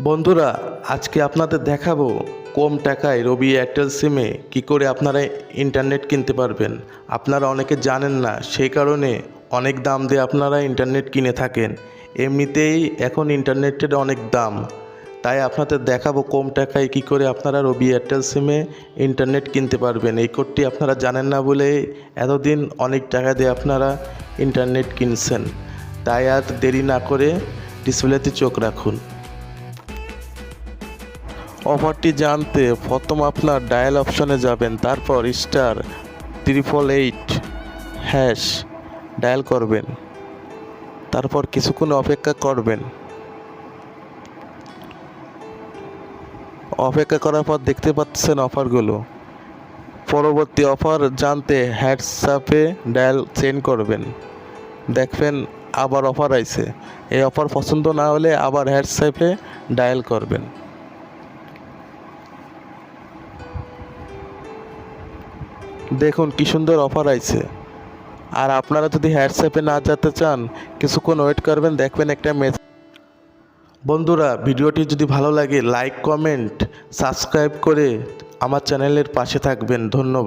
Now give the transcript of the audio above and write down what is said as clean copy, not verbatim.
বন্ধুরা, আজকে আপনাদের দেখাবো কম টাকায় রবি এয়ারটেল সিমে কী করে আপনারা ইন্টারনেট কিনতে পারবেন। আপনারা অনেকে জানেন না, সেই কারণে অনেক দাম দিয়ে আপনারা ইন্টারনেট কিনে থাকেন। এমনিতেই এখন ইন্টারনেটের অনেক দাম, তাই আপনাদের দেখাবো কম টাকায় কী করে আপনারা রবি এয়ারটেল সিমে ইন্টারনেট কিনতে পারবেন। এই কোডটি আপনারা জানেন না বলে এতদিন অনেক টাকা দিয়ে আপনারা ইন্টারনেট কিনছেন। তাই আর দেরি না করে ডিসপ্লেতে চোখ রাখুন। অফারটি জানতে প্রথম আপনার ডায়াল অপশনে যাবেন, তারপর *888# ডায়াল করবেন, তারপর কিছুক্ষণ অপেক্ষা করবেন। অপেক্ষা করার পর দেখতে পাচ্ছেন অফারগুলো। পরবর্তী অফার জানতে হোয়াটসঅ্যাপে ডায়াল চেঞ্জ করবেন, দেখবেন আবার অফার আইছে। এই অফার পছন্দ না হলে আবার হোয়াটসঅ্যাপে ডায়াল করবেন। দেখুন কি সুন্দর অফার আইছে। আর আপনারা যদি হোয়াটসঅ্যাপে না যেতে চান, কিছুক্ষণ ওয়েট করবেন, দেখবেন একটা মেসেজ। বন্ধুরা, ভিডিওটি যদি ভালো লাগে লাইক, কমেন্ট, সাবস্ক্রাইব করে আমার চ্যানেলের পাশে থাকবেন। ধন্যবাদ।